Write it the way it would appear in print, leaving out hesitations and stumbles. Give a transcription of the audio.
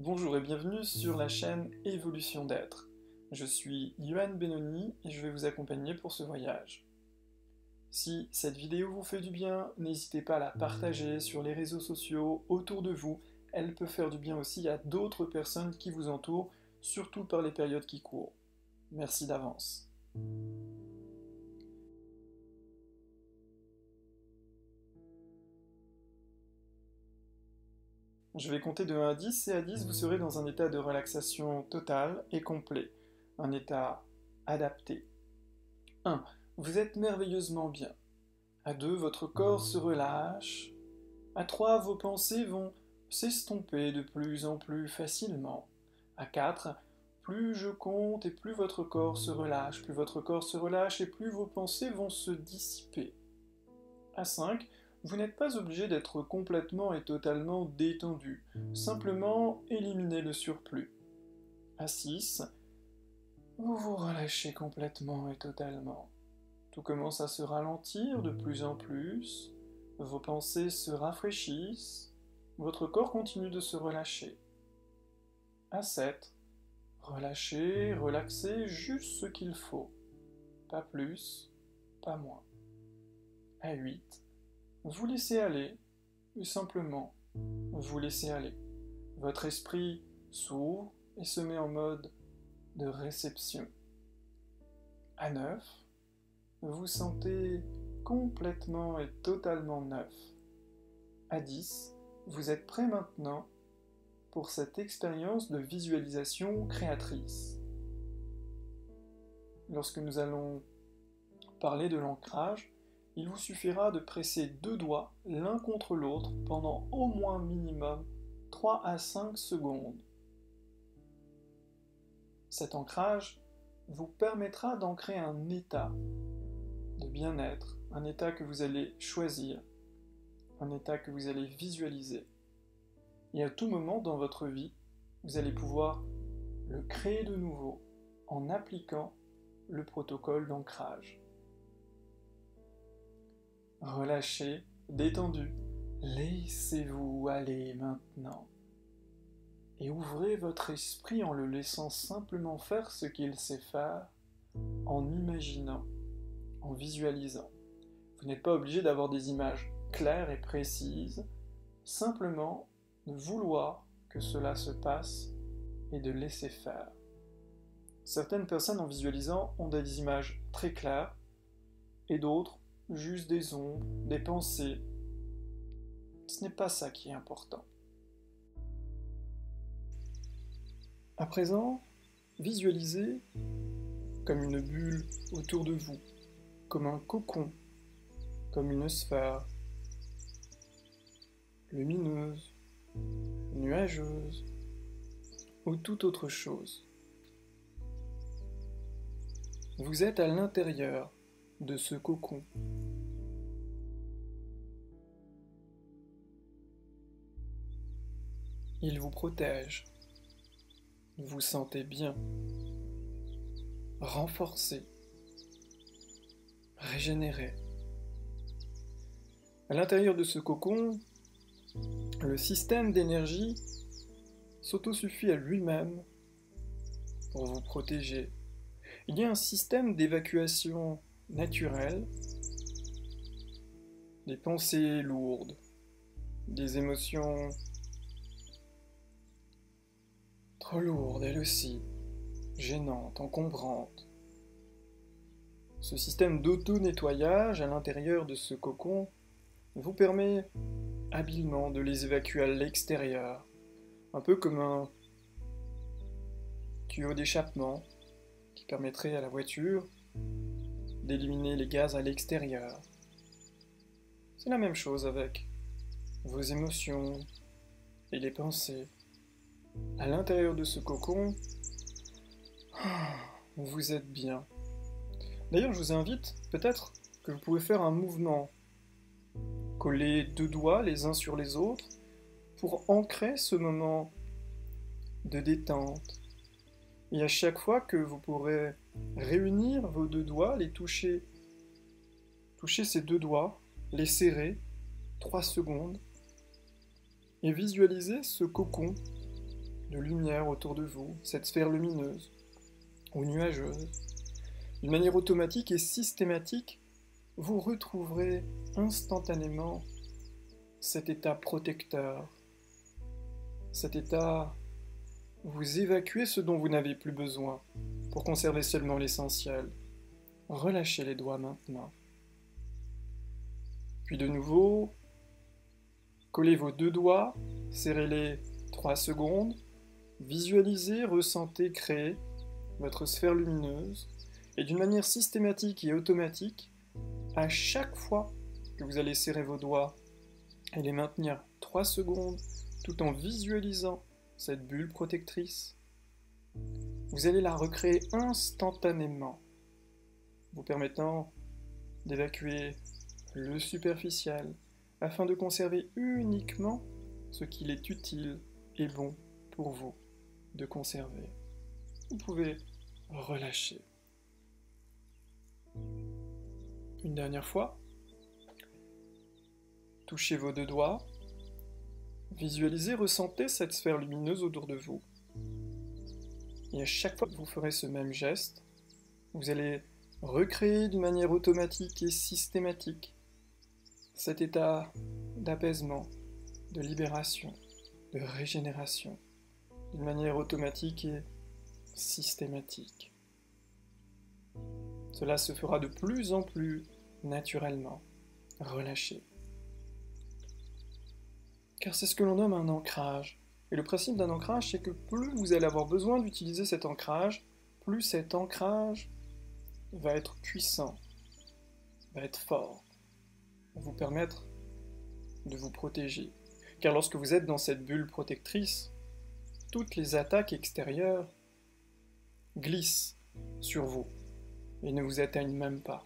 Bonjour et bienvenue sur la chaîne Évolution d'être. Je suis Yohan Benoni et je vais vous accompagner pour ce voyage. Si cette vidéo vous fait du bien, n'hésitez pas à la partager sur les réseaux sociaux autour de vous. Elle peut faire du bien aussi à d'autres personnes qui vous entourent, surtout par les périodes qui courent. Merci d'avance. Je vais compter de 1 à 10 et à 10 vous serez dans un état de relaxation totale et complet, un état adapté. 1. Vous êtes merveilleusement bien. À 2, votre corps se relâche. À 3, vos pensées vont s'estomper de plus en plus facilement. À 4, plus je compte et plus votre corps se relâche, plus votre corps se relâche et plus vos pensées vont se dissiper. À 5, vous n'êtes pas obligé d'être complètement et totalement détendu, simplement éliminez le surplus. À 6, vous vous relâchez complètement et totalement. Tout commence à se ralentir de plus en plus, vos pensées se rafraîchissent, votre corps continue de se relâcher. À 7, relâchez, relaxez juste ce qu'il faut, pas plus, pas moins. À 8, vous laissez aller, et simplement, vous laissez aller. Votre esprit s'ouvre et se met en mode de réception. À 9, vous vous sentez complètement et totalement neuf. À 10, vous êtes prêt maintenant pour cette expérience de visualisation créatrice. Lorsque nous allons parler de l'ancrage, il vous suffira de presser 2 doigts l'un contre l'autre pendant au moins minimum 3 à 5 secondes. Cet ancrage vous permettra d'ancrer un état de bien-être, un état que vous allez choisir, un état que vous allez visualiser. Et à tout moment dans votre vie, vous allez pouvoir le créer de nouveau en appliquant le protocole d'ancrage. Relâchez, détendu, laissez-vous aller maintenant. Et ouvrez votre esprit en le laissant simplement faire ce qu'il sait faire, en imaginant, en visualisant. Vous n'êtes pas obligé d'avoir des images claires et précises, simplement de vouloir que cela se passe et de laisser faire. Certaines personnes en visualisant ont des images très claires et d'autres juste des ombres, des pensées. Ce n'est pas ça qui est important. À présent, visualisez comme une bulle autour de vous, comme un cocon, comme une sphère lumineuse, nuageuse ou toute autre chose. Vous êtes à l'intérieur de ce cocon. Il vous protège. Vous vous sentez bien, renforcé, régénéré. À l'intérieur de ce cocon, le système d'énergie s'autosuffit à lui-même pour vous protéger. Il y a un système d'évacuation naturel des pensées lourdes, des émotions trop lourdes elles aussi, gênantes, encombrantes. Ce système d'auto-nettoyage à l'intérieur de ce cocon vous permet habilement de les évacuer à l'extérieur, un peu comme un tuyau d'échappement qui permettrait à la voiture d'éliminer les gaz à l'extérieur. C'est la même chose avec vos émotions et les pensées. À l'intérieur de ce cocon, vous êtes bien. D'ailleurs, je vous invite, peut-être que vous pouvez faire un mouvement. Coller 2 doigts les uns sur les autres pour ancrer ce moment de détente. Et à chaque fois que vous pourrez réunir vos 2 doigts, les toucher ces 2 doigts, les serrer 3 secondes et visualiser ce cocon de lumière autour de vous, cette sphère lumineuse ou nuageuse. D'une manière automatique et systématique, vous retrouverez instantanément cet état protecteur, cet état où vous évacuez ce dont vous n'avez plus besoin pour conserver seulement l'essentiel. Relâchez les doigts maintenant. Puis de nouveau, collez vos 2 doigts, serrez-les 3 secondes, visualisez, ressentez, créez votre sphère lumineuse et d'une manière systématique et automatique, à chaque fois que vous allez serrer vos doigts et les maintenir 3 secondes tout en visualisant cette bulle protectrice, vous allez la recréer instantanément, vous permettant d'évacuer le superficiel afin de conserver uniquement ce qu'il est utile et bon pour vous de conserver. Vous pouvez relâcher. Une dernière fois, touchez vos 2 doigts, visualisez, ressentez cette sphère lumineuse autour de vous. Et à chaque fois que vous ferez ce même geste, vous allez recréer d'une manière automatique et systématique cet état d'apaisement, de libération, de régénération, d'une manière automatique et systématique. Cela se fera de plus en plus naturellement. Relâchez. Car c'est ce que l'on nomme un ancrage. Et le principe d'un ancrage, c'est que plus vous allez avoir besoin d'utiliser cet ancrage, plus cet ancrage va être puissant, va être fort, va vous permettre de vous protéger. Car lorsque vous êtes dans cette bulle protectrice, toutes les attaques extérieures glissent sur vous et ne vous atteignent même pas.